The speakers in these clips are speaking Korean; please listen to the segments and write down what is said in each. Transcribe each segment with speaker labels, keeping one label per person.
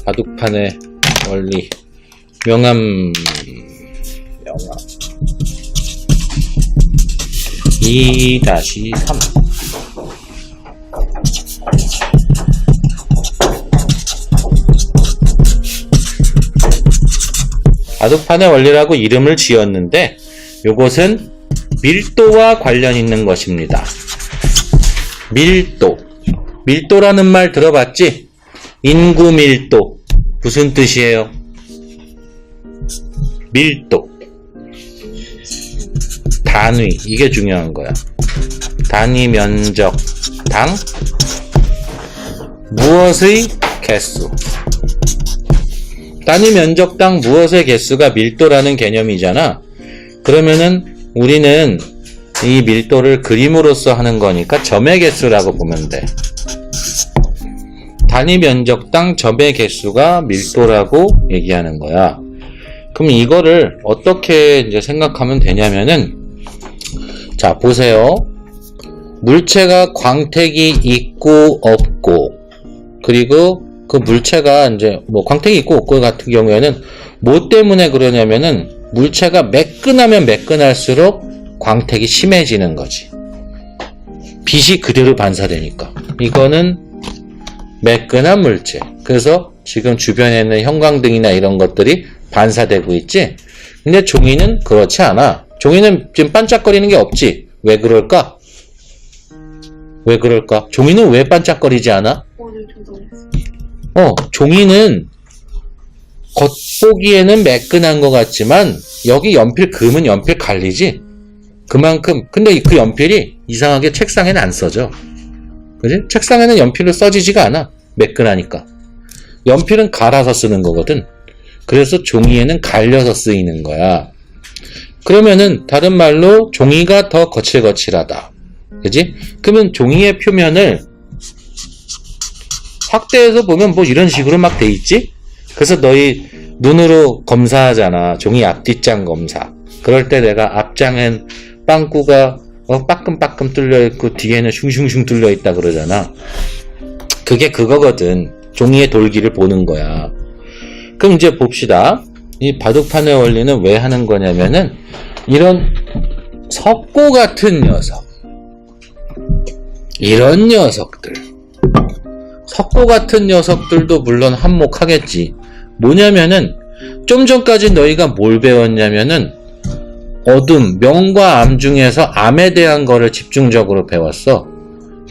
Speaker 1: 바둑판의 원리 명암 2-3 바둑판의 원리라고 이름을 지었는데 요것은 밀도와 관련 있는 것입니다. 밀도라는 말 들어봤지? 인구 밀도 무슨 뜻이에요? 밀도 단위, 이게 중요한 거야. 단위 면적 당 무엇의 개수. 단위 면적당 무엇의 개수가 밀도라는 개념이잖아. 그러면은 우리는 이 밀도를 그림으로써 하는 거니까 점의 개수라고 보면 돼. 단위 면적당 점의 개수가 밀도라고 얘기하는 거야. 그럼 이거를 어떻게 이제 생각하면 되냐면은, 자, 보세요. 물체가 광택이 있고 없고, 그리고 그 물체가 이제 뭐 광택이 있고 없고 같은 경우에는 뭐 때문에 그러냐면은 물체가 매끈하면 매끈할수록 광택이 심해지는 거지. 빛이 그대로 반사되니까. 이거는 매끈한 물체. 그래서 지금 주변에 있는 형광등이나 이런 것들이 반사되고 있지. 근데 종이는 그렇지 않아. 종이는 지금 반짝거리는 게 없지. 왜 그럴까? 왜 그럴까? 종이는 왜 반짝거리지 않아? 종이는 겉보기에는 매끈한 것 같지만 여기 연필 금은 연필 갈리지? 그만큼. 근데 그 연필이 이상하게 책상에는 안 써져. 그지? 책상에는 연필로 써지지가 않아. 매끈하니까. 연필은 갈아서 쓰는 거거든. 그래서 종이에는 갈려서 쓰이는 거야. 그러면은 다른 말로 종이가 더 거칠거칠하다. 그지? 그러면 종이의 표면을 확대해서 보면 뭐 이런 식으로 막 돼 있지? 그래서 너희 눈으로 검사하잖아. 종이 앞뒷장 검사. 그럴 때 내가 앞장엔 빵꾸가 빠끔빠끔 뚫려있고 뒤에는 슝슝슝 뚫려있다 그러잖아. 그게 그거거든. 종이의 돌기를 보는 거야. 그럼 이제 봅시다. 이 바둑판의 원리는 왜 하는 거냐면은 이런 석고 같은 녀석, 이런 녀석들, 석고 같은 녀석들도 물론 한몫하겠지. 뭐냐면은 좀 전까지 너희가 뭘 배웠냐면은 어둠, 명과 암 중에서 암에 대한 거를 집중적으로 배웠어.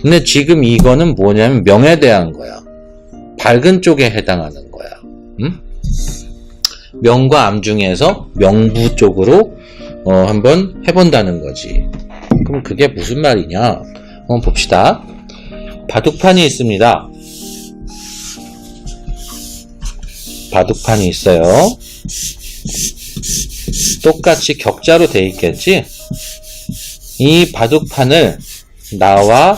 Speaker 1: 근데 지금 이거는 뭐냐면 명에 대한 거야. 밝은 쪽에 해당하는 거야. 응? 명과 암 중에서 명부 쪽으로 한번 해본다는 거지. 그럼 그게 무슨 말이냐? 한번 봅시다. 바둑판이 있습니다. 바둑판이 있어요. 똑같이 격자로 돼 있겠지? 이 바둑판을 나와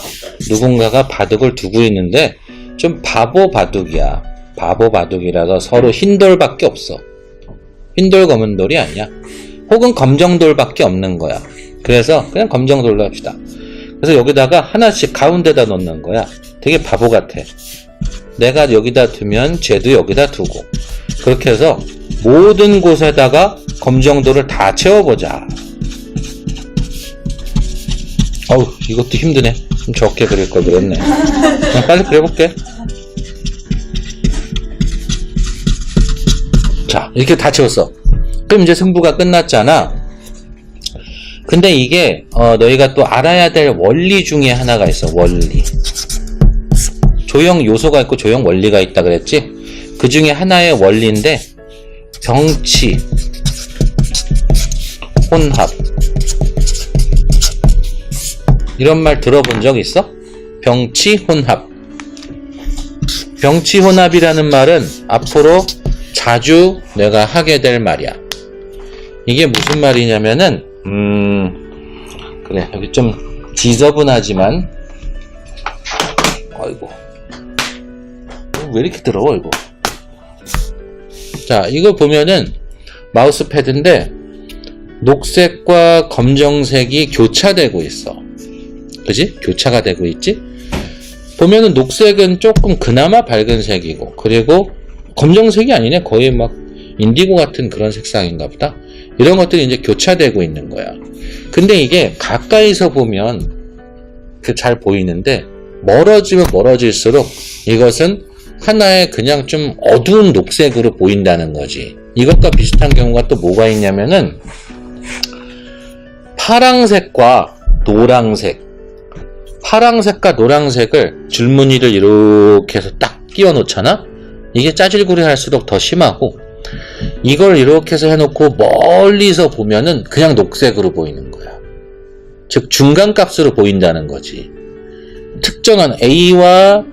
Speaker 1: 누군가가 바둑을 두고 있는데 좀 바보 바둑이야. 바보 바둑이라서 서로 흰 돌밖에 없어. 흰 돌 검은 돌이 아니야. 혹은 검정 돌밖에 없는 거야. 그래서 그냥 검정 돌로 합시다. 그래서 여기다가 하나씩 가운데다 넣는 거야. 되게 바보 같아. 내가 여기다 두면 쟤도 여기다 두고, 그렇게 해서 모든 곳에다가 검정돌을 다 채워보자. 어우, 이것도 힘드네. 좀 적게 그릴 걸 그랬네. 그냥 빨리 그려볼게. 자, 이렇게 다 채웠어. 그럼 이제 승부가 끝났잖아. 근데 이게 너희가 또 알아야 될 원리 중에 하나가 있어. 원리. 조형 요소가 있고 조형 원리가 있다 그랬지? 그 중에 하나의 원리인데 병치, 혼합, 이런 말 들어본 적 있어? 병치, 혼합. 병치, 혼합이라는 말은 앞으로 자주 내가 하게 될 말이야. 이게 무슨 말이냐면은 그래, 여기 좀 지저분하지만, 아이고, 왜 이렇게 더러워 이거. 자, 이거 보면은 마우스 패드인데 녹색과 검정색이 교차되고 있어. 그지? 교차가 되고 있지? 보면은 녹색은 조금 그나마 밝은 색이고, 그리고 검정색이 아니네. 거의 막 인디고 같은 그런 색상인가 보다. 이런 것들이 이제 교차되고 있는 거야. 근데 이게 가까이서 보면 잘 보이는데 멀어지면 멀어질수록 이것은 하나의 그냥 좀 어두운 녹색으로 보인다는 거지. 이것과 비슷한 경우가 또 뭐가 있냐면은 파랑색과 노랑색, 파랑색과 노랑색을 줄무늬를 이렇게 해서 딱 끼워 놓잖아. 이게 짜질구리 할수록 더 심하고, 이걸 이렇게 해서 해놓고 멀리서 보면은 그냥 녹색으로 보이는 거야. 즉 중간값으로 보인다는 거지. 특정한 A와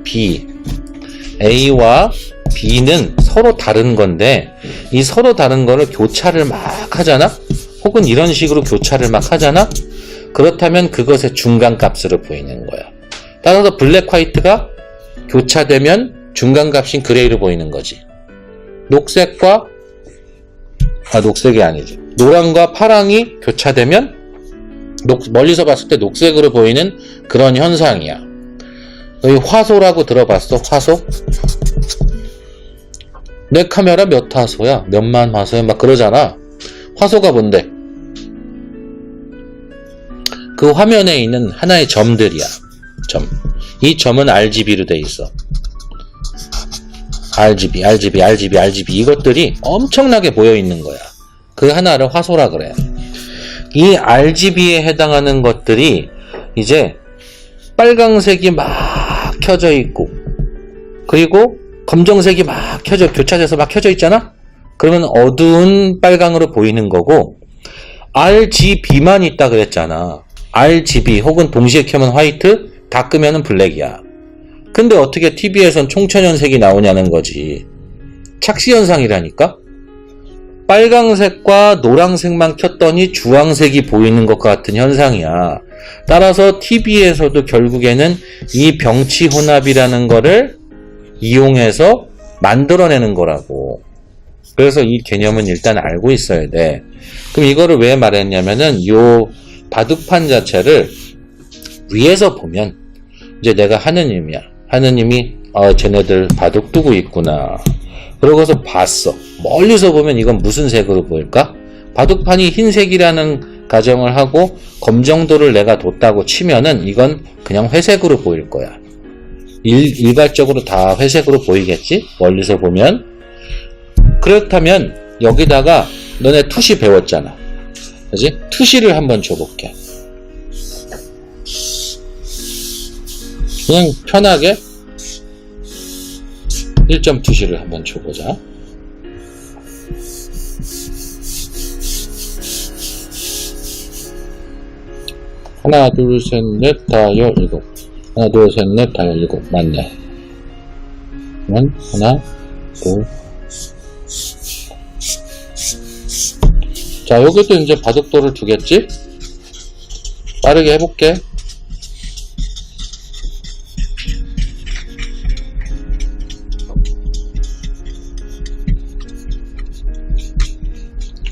Speaker 1: B는 서로 다른 건데, 이 서로 다른 거를 교차를 막 하잖아? 혹은 이런 식으로 교차를 막 하잖아? 그렇다면 그것의 중간값으로 보이는 거야. 따라서 블랙 화이트가 교차되면 중간값인 그레이로 보이는 거지. 녹색이 아니지. 노랑과 파랑이 교차되면 멀리서 봤을 때 녹색으로 보이는 그런 현상이야. 여기 화소라고 들어봤어? 화소? 내 카메라 몇 화소야? 몇만 화소야? 막 그러잖아. 화소가 뭔데? 그 화면에 있는 하나의 점들이야. 점. 이 점은 RGB로 돼 있어. RGB. 이것들이 엄청나게 모여 있는 거야. 그 하나를 화소라 그래. 이 RGB에 해당하는 것들이 이제 빨강색이 막 켜져 있고, 그리고 검정색이 막 교차돼서 막 켜져 있잖아? 그러면 어두운 빨강으로 보이는 거고, RGB만 있다 그랬잖아. RGB 혹은 동시에 켜면 화이트, 다 끄면은 블랙이야. 근데 어떻게 TV에선 총천연색이 나오냐는 거지. 착시현상이라니까? 빨강색과 노란색만 켰더니 주황색이 보이는 것 같은 현상이야. 따라서 TV에서도 결국에는 이 병치 혼합이라는 거를 이용해서 만들어내는 거라고. 그래서 이 개념은 일단 알고 있어야 돼. 그럼 이거를 왜 말했냐면은 요 바둑판 자체를 위에서 보면 이제 내가 하느님이야. 하느님이 쟤네들 바둑 두고 있구나. 그러고서 봤어. 멀리서 보면 이건 무슨 색으로 보일까? 바둑판이 흰색이라는 가정을 하고 검정도를 내가 뒀다고 치면은 이건 그냥 회색으로 보일 거야. 일괄적으로 다 회색으로 보이겠지? 멀리서 보면. 그렇다면 여기다가 너네 투시 배웠잖아. 그지? 투시를 한번 줘볼게. 그냥 편하게 1점 투시를 한번 줘보자. 하나, 둘, 셋, 넷, 다, 열, 일곱. 하나, 둘, 셋, 넷, 다, 열, 일곱. 맞네. 그러면 하나, 둘. 자, 여기도 이제 바둑돌을 두겠지? 빠르게 해볼게.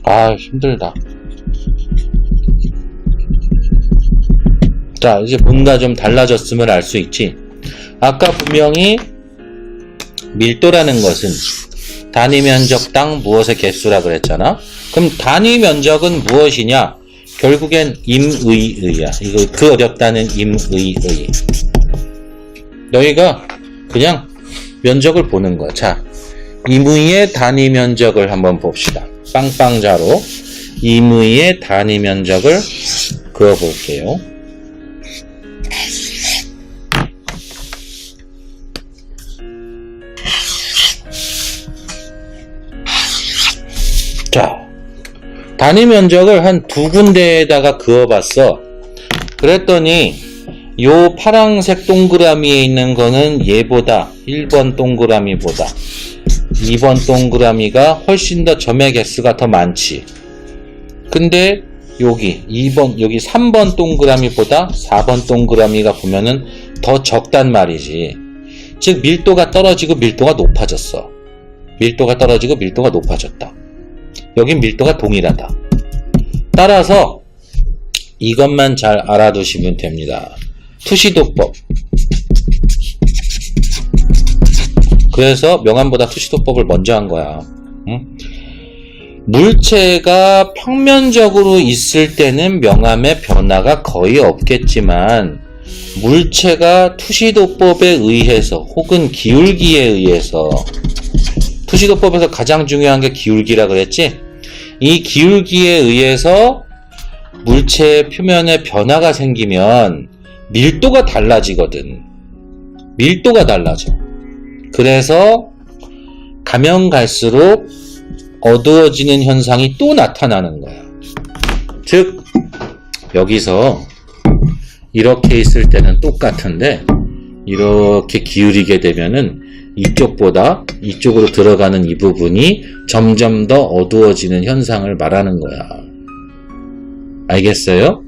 Speaker 1: 아, 힘들다. 자, 이제 뭔가 좀 달라졌음을 알 수 있지. 아까 분명히 밀도라는 것은 단위 면적당 무엇의 개수라 그랬잖아. 그럼 단위 면적은 무엇이냐? 결국엔 임의의야. 이거 그 어렵다는 임의의. 너희가 그냥 면적을 보는 거야. 자, 임의의 단위 면적을 한번 봅시다. 빵빵자로 임의의 단위 면적을 그어볼게요. 자, 단위 면적을 한 두 군데에다가 그어봤어. 그랬더니 요 파란색 동그라미에 있는 거는 얘보다 1번 동그라미보다 2번 동그라미가 훨씬 더 점의 개수가 더 많지. 근데 여기 3번 동그라미보다 4번 동그라미가 보면은 더 적단 말이지. 즉 밀도가 떨어지고 밀도가 높아졌어. 밀도가 떨어지고 밀도가 높아졌다. 여긴 밀도가 동일하다. 따라서 이것만 잘 알아두시면 됩니다. 투시도법. 그래서 명암보다 투시도법을 먼저 한 거야. 응? 물체가 평면적으로 있을 때는 명암의 변화가 거의 없겠지만 물체가 투시도법에 의해서 혹은 기울기에 의해서, 투시도법에서 가장 중요한 게 기울기라 그랬지? 이 기울기에 의해서 물체의 표면에 변화가 생기면 밀도가 달라지거든. 밀도가 달라져. 그래서 가면 갈수록 어두워지는 현상이 또 나타나는 거야. 즉 여기서 이렇게 있을 때는 똑같은데 이렇게 기울이게 되면은 이쪽보다 이쪽으로 들어가는 이 부분이 점점 더 어두워지는 현상을 말하는 거야. 알겠어요?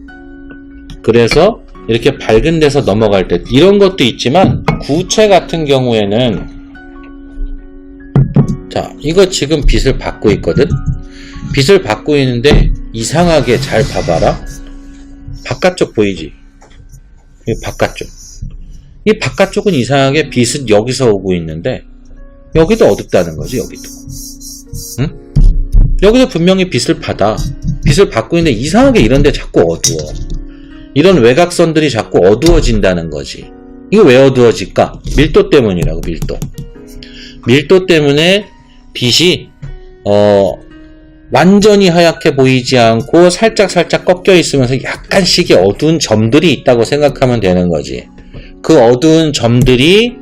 Speaker 1: 그래서 이렇게 밝은 데서 넘어갈 때 이런 것도 있지만 구체 같은 경우에는, 자, 이거 지금 빛을 받고 있거든? 빛을 받고 있는데 이상하게 잘 봐봐라. 바깥쪽 보이지? 이 바깥쪽. 이 바깥쪽은 이상하게 빛은 여기서 오고 있는데 여기도 어둡다는 거지, 여기도. 응? 여기도 분명히 빛을 받아. 빛을 받고 있는데 이상하게 이런데 자꾸 어두워. 이런 외곽선들이 자꾸 어두워진다는 거지. 이거 왜 어두워질까? 밀도 때문이라고, 밀도. 밀도 때문에 빛이 완전히 하얗게 보이지 않고 살짝 꺾여 있으면서 약간씩의 어두운 점들이 있다고 생각하면 되는 거지. 그 어두운 점들이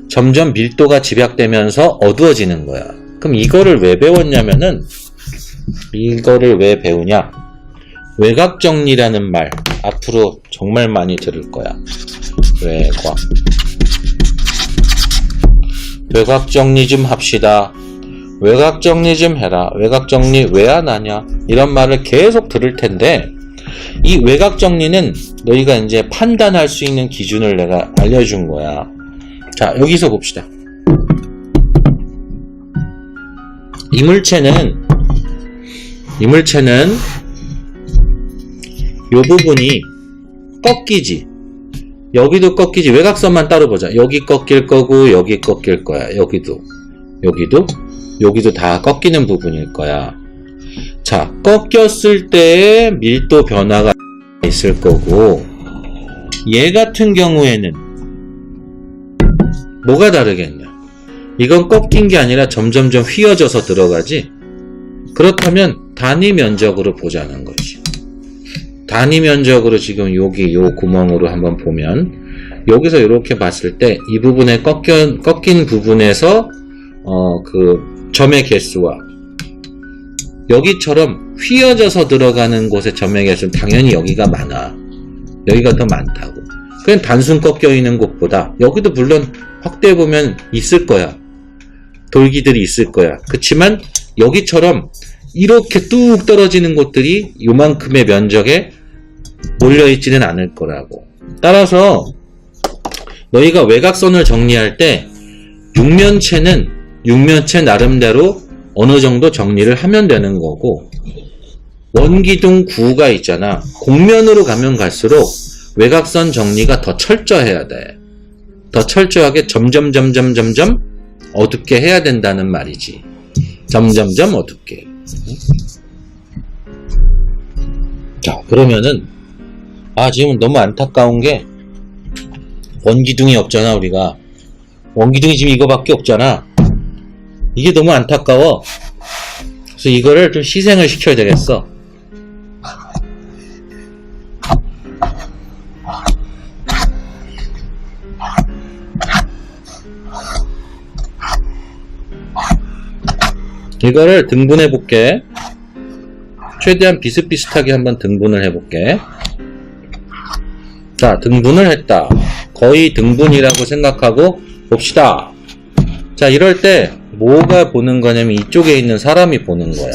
Speaker 1: 점점 밀도가 집약되면서 어두워지는 거야. 그럼 이거를 왜 배웠냐면은, 이거를 왜 배우냐? 외곽정리라는 말 앞으로 정말 많이 들을 거야. 외곽정리 좀 합시다. 외곽정리 좀 해라. 외곽정리 왜 안 하냐? 이런 말을 계속 들을 텐데, 이 외곽정리는 너희가 이제 판단할 수 있는 기준을 내가 알려준 거야. 자, 여기서 봅시다. 이물체는 요 부분이 꺾이지. 여기도 꺾이지. 외곽선만 따로 보자. 여기 꺾일 거고 여기 꺾일 거야. 여기도 다 꺾이는 부분일 거야. 자, 꺾였을 때의 밀도 변화가 있을 거고, 얘 같은 경우에는 뭐가 다르겠냐? 이건 꺾인 게 아니라 점점점 휘어져서 들어가지. 그렇다면 단위 면적으로 보자는 거지. 단위 면적으로 지금 여기 요 구멍으로 한번 보면, 여기서 이렇게 봤을 때 이 부분에 꺾인 부분에서 그 점의 개수와 여기처럼 휘어져서 들어가는 곳의 점의 개수는 당연히 여기가 많아. 여기가 더 많다고. 그냥 단순 꺾여 있는 곳보다 여기도 물론 확대해 보면 있을 거야. 돌기들이 있을 거야. 그치만 여기처럼 이렇게 뚝 떨어지는 곳들이 요만큼의 면적에 몰려있지는 않을 거라고. 따라서 너희가 외곽선을 정리할 때 육면체 나름대로 어느 정도 정리를 하면 되는 거고, 원기둥 구가 있잖아. 곡면으로 가면 갈수록 외곽선 정리가 더 철저해야 돼. 더 철저하게 점점 어둡게 해야 된다는 말이지. 점점 어둡게. 자, 그러면은 지금 너무 안타까운 게 원기둥이 없잖아. 우리가 원기둥이 지금 이거밖에 없잖아. 이게 너무 안타까워. 그래서 이거를 좀 희생을 시켜야 되겠어. 이거를 등분해 볼게. 최대한 비슷비슷하게 한번 등분을 해 볼게. 자, 등분을 했다. 거의 등분이라고 생각하고 봅시다. 자, 이럴 때 뭐가 보는 거냐면 이쪽에 있는 사람이 보는 거야.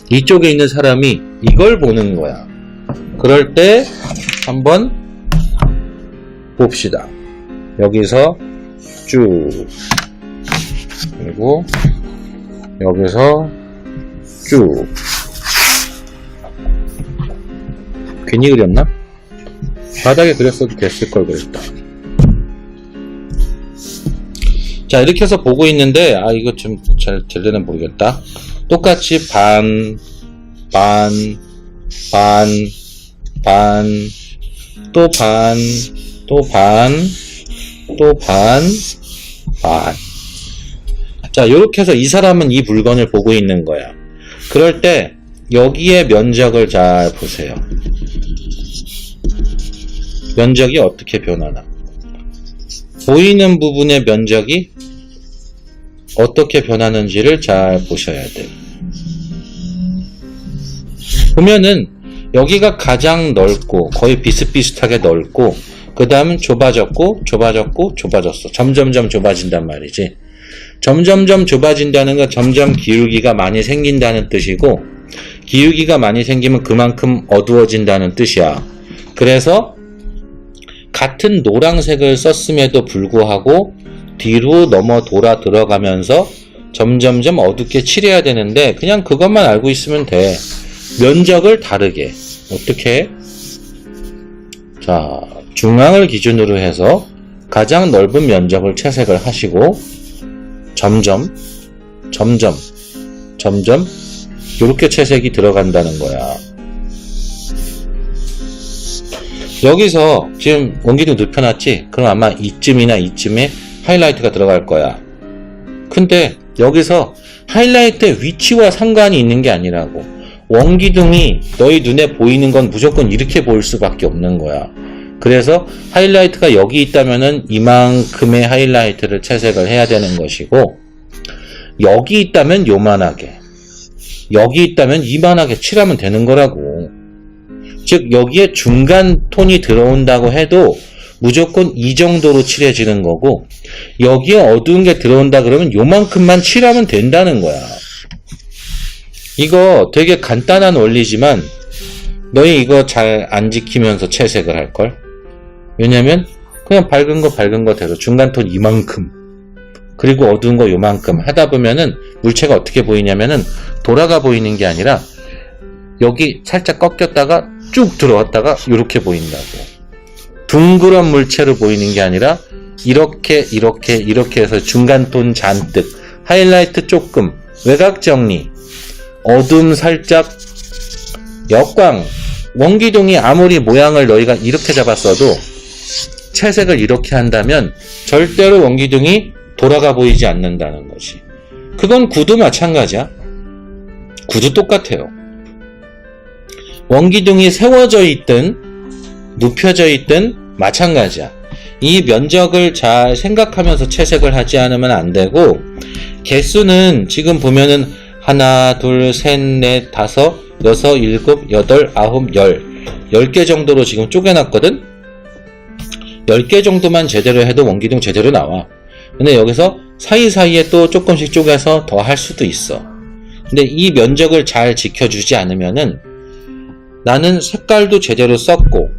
Speaker 1: 이쪽에 있는 사람이 이걸 보는 거야. 그럴 때 한번 봅시다. 여기서 쭉, 그리고 여기서 쭉. 괜히 그렸나? 바닥에 그렸어도 됐을 걸 그랬다. 자, 이렇게 해서 보고 있는데, 이거 좀 잘 될려나 모르겠다. 똑같이 반, 또 반, 또 반, 또 반. 자, 요렇게 해서 이 사람은 이 물건을 보고 있는 거야. 그럴 때, 여기에 면적을 잘 보세요. 면적이 어떻게 변하나. 보이는 부분의 면적이 어떻게 변하는지를 잘 보셔야 돼요. 보면은 여기가 가장 넓고 거의 비슷비슷하게 넓고 그 다음은 좁아졌고 좁아졌어. 점점점 좁아진단 말이지. 점점점 좁아진다는 건 점점 기울기가 많이 생긴다는 뜻이고, 기울기가 많이 생기면 그만큼 어두워진다는 뜻이야. 그래서 같은 노란색을 썼음에도 불구하고 뒤로 넘어 돌아 들어가면서 점점점 어둡게 칠해야 되는데, 그냥 그것만 알고 있으면 돼. 면적을 다르게. 어떻게? 자, 중앙을 기준으로 해서 가장 넓은 면적을 채색을 하시고 점점 이렇게 채색이 들어간다는 거야. 여기서 지금 원기둥 눕혀놨지? 그럼 아마 이쯤에 하이라이트가 들어갈 거야. 근데 여기서 하이라이트의 위치와 상관이 있는 게 아니라고. 원기둥이 너희 눈에 보이는 건 무조건 이렇게 보일 수밖에 없는 거야. 그래서 하이라이트가 여기 있다면은 이만큼의 하이라이트를 채색을 해야 되는 것이고, 여기 있다면 요만하게, 여기 있다면 이만하게 칠하면 되는 거라고. 즉 여기에 중간 톤이 들어온다고 해도 무조건 이 정도로 칠해지는 거고, 여기에 어두운 게 들어온다 그러면 요만큼만 칠하면 된다는 거야. 이거 되게 간단한 원리지만 너희 이거 잘 안 지키면서 채색을 할걸? 왜냐면 그냥 밝은 거 대로 중간 톤 이만큼, 그리고 어두운 거 요만큼 하다 보면은 물체가 어떻게 보이냐면은 돌아가 보이는 게 아니라 여기 살짝 꺾였다가 쭉 들어왔다가 이렇게 보인다고. 둥그런 물체로 보이는 게 아니라 이렇게 해서 중간 톤 잔뜩, 하이라이트 조금, 외곽 정리, 어둠 살짝, 역광. 원기둥이 아무리 모양을 너희가 이렇게 잡았어도 채색을 이렇게 한다면 절대로 원기둥이 돌아가 보이지 않는다는 거지. 그건 구도 마찬가지야. 구도 똑같아요. 원기둥이 세워져 있든 눕혀져 있든 마찬가지야. 이 면적을 잘 생각하면서 채색을 하지 않으면 안 되고, 개수는 지금 보면은 하나, 둘, 셋, 넷, 다섯, 여섯, 일곱, 여덟, 아홉, 10개 정도로 지금 쪼개놨거든? 10개 정도만 제대로 해도 원기둥 제대로 나와. 근데 여기서 사이사이에 또 조금씩 쪼개서 더 할 수도 있어. 근데 이 면적을 잘 지켜주지 않으면은, 나는 색깔도 제대로 썼고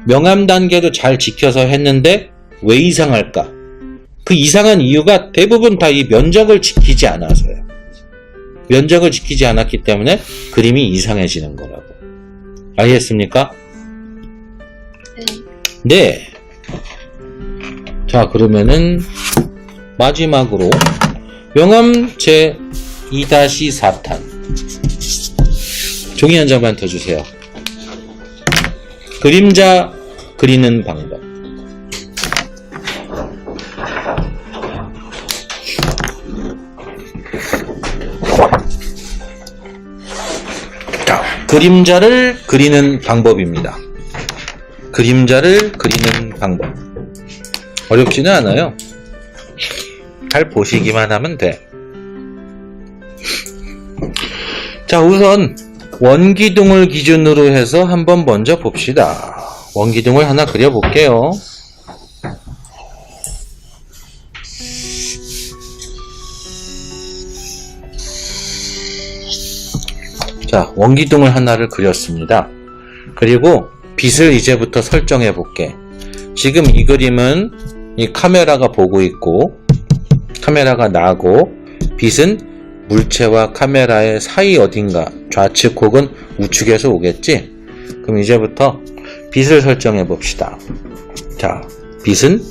Speaker 1: 명암 단계도 잘 지켜서 했는데 왜 이상할까? 그 이상한 이유가 대부분 다 이 면적을 지키지 않아서요. 면적을 지키지 않았기 때문에 그림이 이상해지는 거라고. 알겠습니까? 네. 자, 그러면은 마지막으로 명암 제 2-4탄 종이 한 장만 더 주세요. 그림자 그리는 방법. 자, 그림자를 그리는 방법입니다. 그림자를 그리는 방법. 어렵지는 않아요. 잘 보시기만 하면 돼. 자, 우선 원기둥을 기준으로 해서 한번 먼저 봅시다. 원기둥을 하나 그려볼게요. 자, 원기둥을 하나를 그렸습니다. 그리고 빛을 이제부터 설정해 볼게. 지금 이 그림은 이 카메라가 보고 있고, 카메라가 나고, 빛은 물체와 카메라의 사이 어딘가 좌측 혹은 우측에서 오겠지? 그럼 이제부터 빛을 설정해 봅시다. 자, 빛은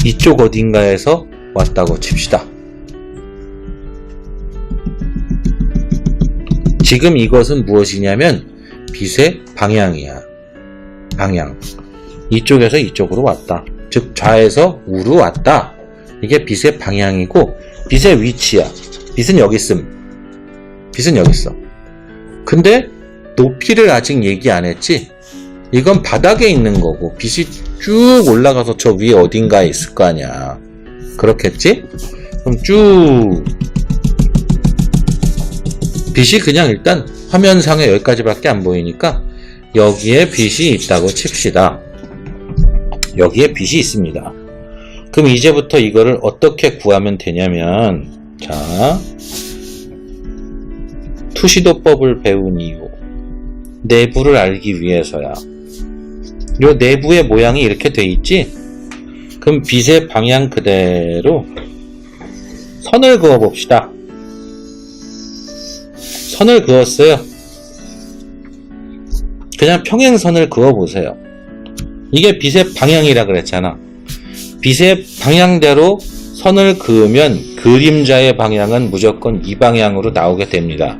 Speaker 1: 이쪽 어딘가에서 왔다고 칩시다. 지금 이것은 무엇이냐면 빛의 방향이야. 방향. 이쪽에서 이쪽으로 왔다. 즉 좌에서 우로 왔다. 이게 빛의 방향이고 빛의 위치야. 빛은 여기 있음. 빛은 여기 있어. 근데 높이를 아직 얘기 안 했지? 이건 바닥에 있는 거고 빛이 쭉 올라가서 저 위에 어딘가에 있을 거 아니야. 그렇겠지? 그럼 쭉 빛이 그냥 일단 화면상에 여기까지밖에 안 보이니까 여기에 빛이 있다고 칩시다. 여기에 빛이 있습니다. 그럼 이제부터 이거를 어떻게 구하면 되냐면, 자, 투시도법을 배운 이유, 내부를 알기 위해서야. 요 내부의 모양이 이렇게 돼 있지? 그럼 빛의 방향 그대로 선을 그어 봅시다. 선을 그었어요. 그냥 평행선을 그어 보세요. 이게 빛의 방향이라 그랬잖아. 빛의 방향대로 선을 그으면 그림자의 방향은 무조건 이 방향으로 나오게 됩니다.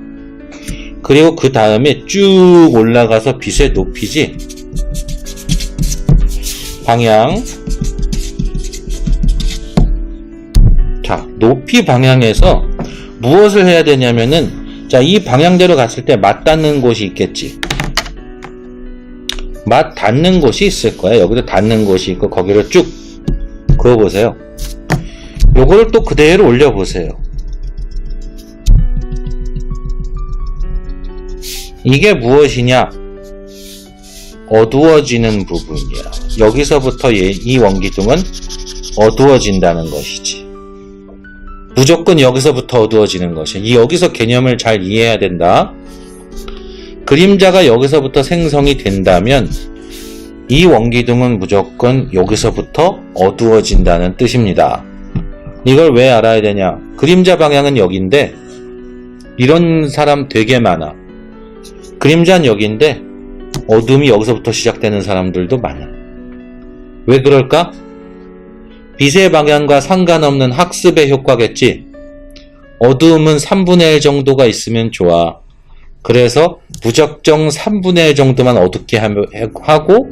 Speaker 1: 그리고 그 다음에 쭉 올라가서 빛의 높이지. 방향. 자, 높이 방향에서 무엇을 해야 되냐면은, 자, 이 방향대로 갔을 때 맞닿는 곳이 있겠지. 맞닿는 곳이 있을 거야. 여기도 닿는 곳이 있고 거기를 쭉 그어보세요. 요거를 또 그대로 올려보세요. 이게 무엇이냐? 어두워지는 부분이야. 여기서부터 이 원기둥은 어두워진다는 것이지. 무조건 여기서부터 어두워지는 것이야. 여기서 개념을 잘 이해해야 된다. 그림자가 여기서부터 생성이 된다면 이 원기둥은 무조건 여기서부터 어두워진다는 뜻입니다. 이걸 왜 알아야 되냐? 그림자 방향은 여기인데 이런 사람 되게 많아. 그림자는 여기인데 어둠이 여기서부터 시작되는 사람들도 많아. 왜 그럴까? 빛의 방향과 상관없는 학습의 효과겠지. 어두움은 3분의 1 정도가 있으면 좋아. 그래서 무작정 3분의 1 정도만 어둡게 하고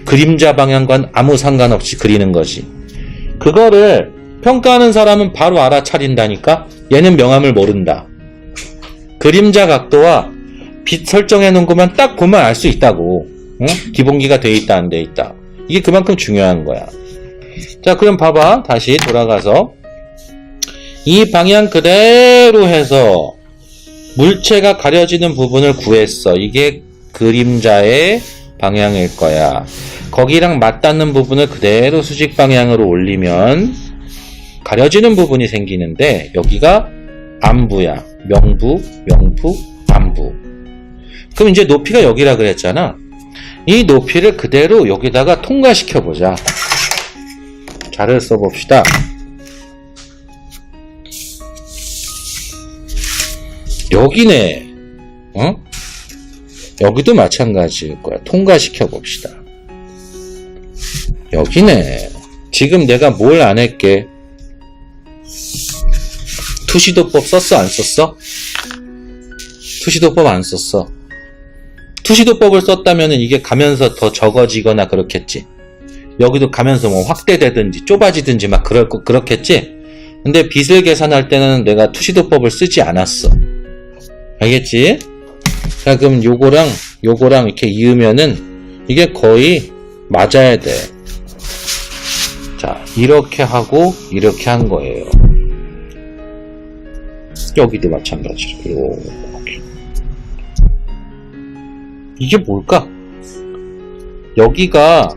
Speaker 1: 그림자 방향과는 아무 상관없이 그리는 거지. 그거를 평가하는 사람은 바로 알아차린다니까? 얘는 명암을 모른다. 그림자 각도와 빛 설정해 놓은 것만 딱 보면 알 수 있다고. 응? 기본기가 돼 있다 안 돼 있다. 이게 그만큼 중요한 거야. 자, 그럼 봐봐. 다시 돌아가서 이 방향 그대로 해서 물체가 가려지는 부분을 구했어. 이게 그림자의 방향일 거야. 거기랑 맞닿는 부분을 그대로 수직 방향으로 올리면 가려지는 부분이 생기는데 여기가 안부야. 명부, 명부, 안부. 그럼 이제 높이가 여기라 그랬잖아. 이 높이를 그대로 여기다가 통과시켜 보자. 자를 써봅시다. 여기네. 어? 여기도 마찬가지일 거야. 통과시켜 봅시다. 여기네. 지금 내가 뭘 안 했게? 투시도법 썼어? 안 썼어? 투시도법 안 썼어. 투시도법을 썼다면 이게 가면서 더 적어지거나 그렇겠지. 여기도 가면서 뭐 확대되든지 좁아지든지 막 그렇겠지. 근데 빛을 계산할 때는 내가 투시도법을 쓰지 않았어. 알겠지? 자, 그럼 요거랑 이렇게 이으면은 이게 거의 맞아야 돼. 자, 이렇게 하고 이렇게 한 거예요. 여기도 마찬가지로 이렇게. 이게 뭘까? 여기가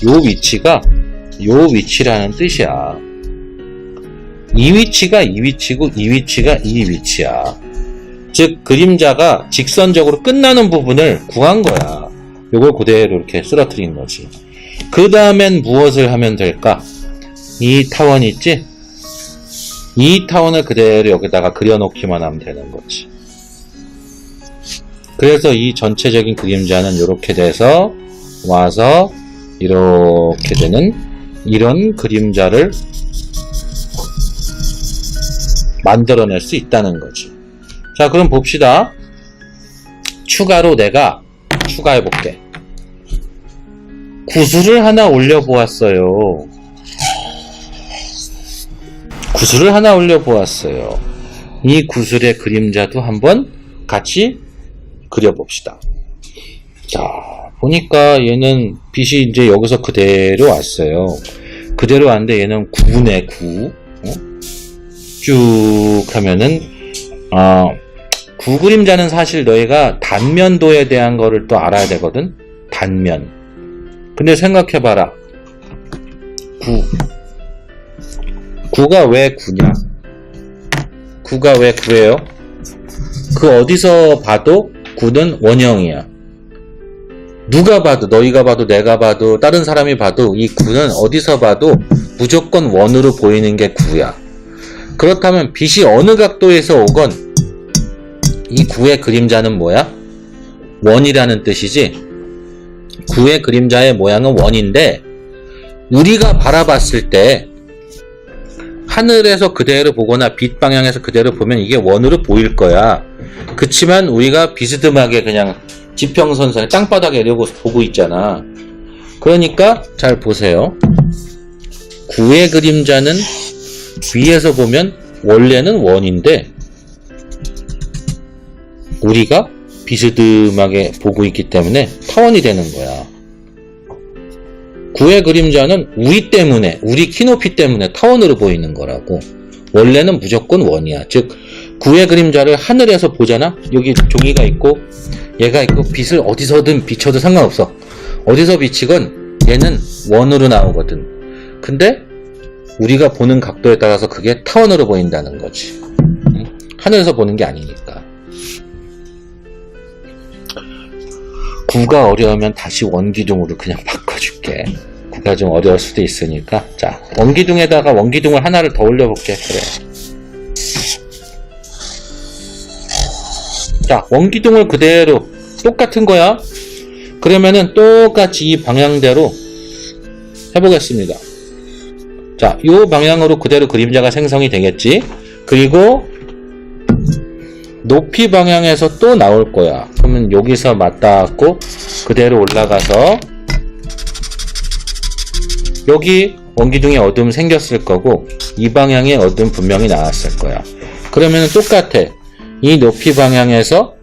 Speaker 1: 요 위치가 요 위치라는 뜻이야. 이 위치가 이 위치고 이 위치가 이 위치야. 즉 그림자가 직선적으로 끝나는 부분을 구한 거야. 요걸 그대로 이렇게 쓰러뜨린 거지. 그 다음엔 무엇을 하면 될까? 이 타원 있지? 이 타원을 그대로 여기다가 그려놓기만 하면 되는 거지. 그래서 이 전체적인 그림자는 이렇게 돼서 와서 이렇게 되는 이런 그림자를 만들어낼 수 있다는 거지. 자, 그럼 봅시다. 추가로 내가 추가해 볼게. 구슬을 하나 올려보았어요. 구슬을 하나 올려보았어요. 이 구슬의 그림자도 한번 같이 그려봅시다. 자, 보니까 얘는 빛이 이제 여기서 그대로 왔어요. 그대로 왔는데 얘는 9네, 9. 쭉 하면은, 9 그림자는 사실 너희가 단면도에 대한 거를 또 알아야 되거든? 단면. 근데 생각해봐라. 9. 9가 왜 9냐? 9가 왜 9예요? 그 어디서 봐도 9는 원형이야. 누가 봐도, 너희가 봐도, 내가 봐도, 다른 사람이 봐도 이 9는 어디서 봐도 무조건 원으로 보이는 게 9야. 그렇다면 빛이 어느 각도에서 오건 이 9의 그림자는 뭐야? 원이라는 뜻이지. 9의 그림자의 모양은 원인데 우리가 바라봤을 때 하늘에서 그대로 보거나 빛 방향에서 그대로 보면 이게 원으로 보일 거야. 그치만 우리가 비스듬하게 그냥 지평선상에 땅바닥에 이러고 보고 있잖아. 그러니까 잘 보세요. 9의 그림자는 위에서 보면 원래는 원인데 우리가 비스듬하게 보고 있기 때문에 타원이 되는 거야. 9의 그림자는 우리 때문에, 우리 키높이 때문에 타원으로 보이는 거라고. 원래는 무조건 원이야. 즉 9의 그림자를 하늘에서 보잖아. 여기 종이가 있고 얘가 있고 빛을 어디서든 비춰도 상관없어. 어디서 비치건 얘는 원으로 나오거든. 근데 우리가 보는 각도에 따라서 그게 타원으로 보인다는 거지. 하늘에서 보는 게 아니니까. 9가 어려우면 다시 원기둥으로 그냥 바꿔줄게. 9가 좀 어려울 수도 있으니까. 자, 원기둥에다가 원기둥을 하나를 더 올려볼게. 그래. 자, 원기둥을 그대로 똑같은 거야. 그러면은 똑같이 이 방향대로 해보겠습니다. 자, 이 방향으로 그대로 그림자가 생성이 되겠지. 그리고 높이 방향에서 또 나올 거야. 그러면 여기서 맞닿았고 그대로 올라가서 여기 원기둥에 어둠 생겼을 거고 이 방향에 어둠 분명히 나왔을 거야. 그러면 똑같아. 이 높이 방향에서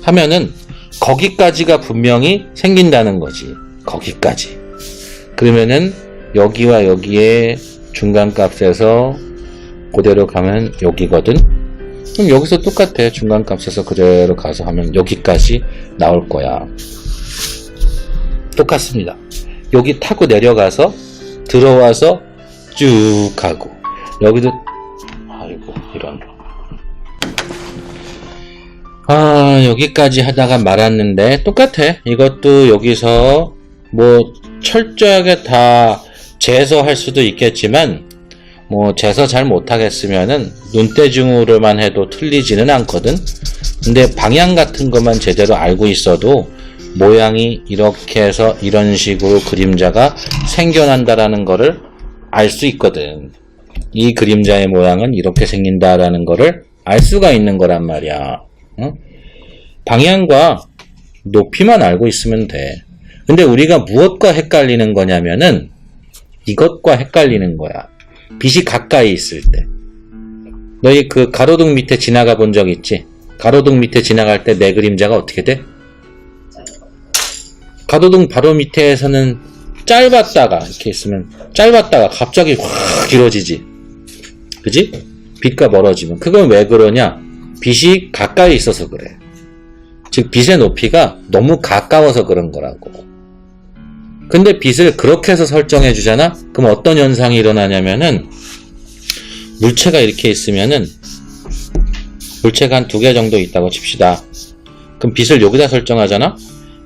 Speaker 1: 하면은 거기까지가 분명히 생긴다는 거지. 거기까지. 그러면은 여기와 여기에 중간값에서 그대로 가면 여기거든. 그럼 여기서 똑같아. 중간값에서 그대로 가서 하면 여기까지 나올 거야. 똑같습니다. 여기 타고 내려가서 들어와서 쭉 가고 여기도 아이고 이런 여기까지 하다가 말았는데 똑같아. 이것도 여기서 뭐 철저하게 다 재서할 수도 있겠지만 뭐 재서 잘 못하겠으면은 눈대중으로만 해도 틀리지는 않거든. 근데 방향 같은 것만 제대로 알고 있어도 모양이 이렇게 해서 이런 식으로 그림자가 생겨난다라는 거를 알 수 있거든. 이 그림자의 모양은 이렇게 생긴다라는 거를 알 수가 있는 거란 말이야. 응? 방향과 높이만 알고 있으면 돼. 근데 우리가 무엇과 헷갈리는 거냐면은 이것과 헷갈리는 거야. 빛이 가까이 있을 때. 너희 그 가로등 밑에 지나가 본 적 있지? 가로등 밑에 지나갈 때 내 그림자가 어떻게 돼? 가로등 바로 밑에서는 짧았다가 이렇게 있으면 짧았다가 갑자기 확 길어지지. 그지? 빛과 멀어지면. 그건 왜 그러냐? 빛이 가까이 있어서 그래. 즉 빛의 높이가 너무 가까워서 그런 거라고. 근데 빛을 그렇게 해서 설정해 주잖아? 그럼 어떤 현상이 일어나냐면은 물체가 이렇게 있으면은 물체가 한 2개 정도 있다고 칩시다. 그럼 빛을 여기다 설정하잖아?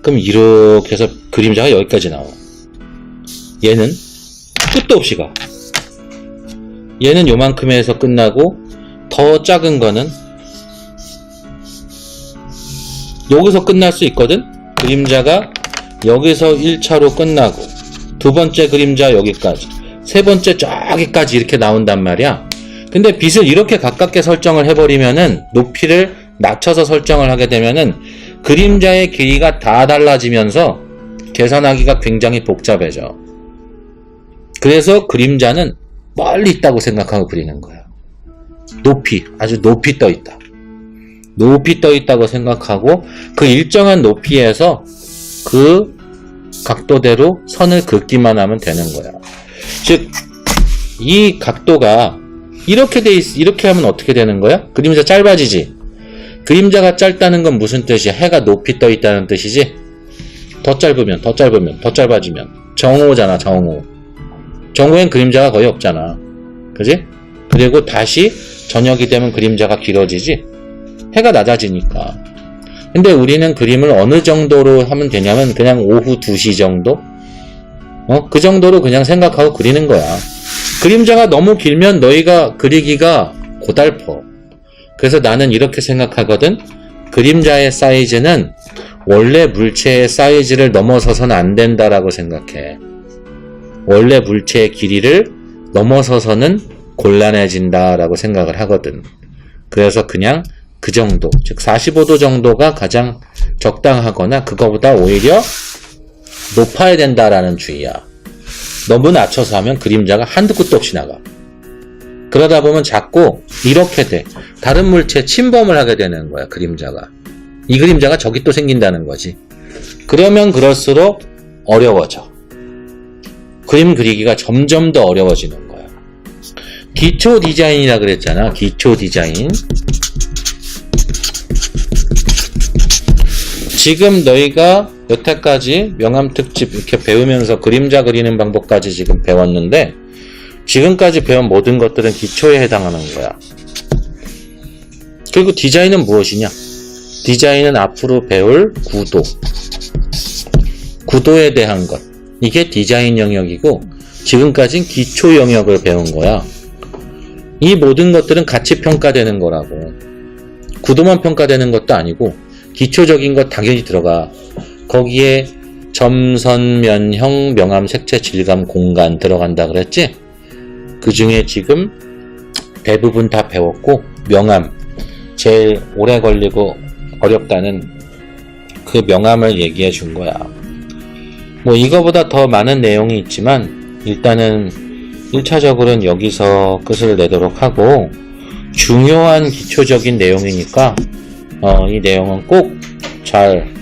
Speaker 1: 그럼 이렇게 해서 그림자가 여기까지 나와. 얘는 끝도 없이 가. 얘는 요만큼에서 끝나고 더 작은 거는 여기서 끝날 수 있거든? 그림자가 여기서 1차로 끝나고 두 번째 그림자 여기까지 세 번째 저기까지 이렇게 나온단 말이야. 근데 빛을 이렇게 가깝게 설정을 해버리면은 높이를 낮춰서 설정을 하게 되면은 그림자의 길이가 다 달라지면서 계산하기가 굉장히 복잡해져. 그래서 그림자는 멀리 있다고 생각하고 그리는 거야. 높이, 아주 높이 떠 있다. 높이 떠 있다고 생각하고 그 일정한 높이에서 그 각도대로 선을 긋기만 하면 되는 거야. 즉, 이 각도가 이렇게 이렇게 하면 어떻게 되는 거야? 그림자 짧아지지? 그림자가 짧다는 건 무슨 뜻이야? 해가 높이 떠 있다는 뜻이지? 더 짧으면, 더 짧아지면. 정오잖아, 정오. 정오엔 그림자가 거의 없잖아. 그지? 그리고 다시 저녁이 되면 그림자가 길어지지? 해가 낮아지니까. 근데 우리는 그림을 어느 정도로 하면 되냐면 그냥 오후 2시 정도? 그 정도로 그냥 생각하고 그리는 거야. 그림자가 너무 길면 너희가 그리기가 고달퍼. 그래서 나는 이렇게 생각하거든. 그림자의 사이즈는 원래 물체의 사이즈를 넘어서서는 안 된다라고 생각해. 원래 물체의 길이를 넘어서서는 곤란해진다라고 생각을 하거든. 그래서 그냥 그 정도, 즉 45도 정도가 가장 적당하거나 그거보다 오히려 높아야 된다라는 주의야. 너무 낮춰서 하면 그림자가 한두 끝도 없이 나가. 그러다 보면 자꾸 이렇게 돼. 다른 물체에 침범을 하게 되는 거야, 그림자가. 이 그림자가 저기 또 생긴다는 거지. 그러면 그럴수록 어려워져. 그림 그리기가 점점 더 어려워지는 거야. 기초 디자인이라 그랬잖아. 기초 디자인. 지금 너희가 여태까지 명암특집 이렇게 배우면서 그림자 그리는 방법까지 지금 배웠는데 지금까지 배운 모든 것들은 기초에 해당하는 거야. 그리고 디자인은 무엇이냐? 디자인은 앞으로 배울 구도. 구도에 대한 것. 이게 디자인 영역이고 지금까지는 기초 영역을 배운 거야. 이 모든 것들은 같이 평가되는 거라고. 구도만 평가되는 것도 아니고 기초적인 것 당연히 들어가. 거기에 점선면형 명암 색채 질감 공간 들어간다 그랬지? 그 중에 지금 대부분 다 배웠고 명암 제일 오래 걸리고 어렵다는 그 명암을 얘기해 준 거야. 뭐 이거보다 더 많은 내용이 있지만 일단은 1차적으로는 여기서 끝을 내도록 하고 중요한 기초적인 내용이니까 이 내용은 꼭 잘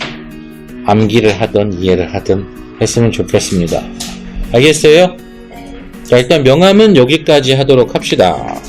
Speaker 1: 암기를 하든 이해를 하든 했으면 좋겠습니다. 알겠어요? 자, 일단 명암은 여기까지 하도록 합시다.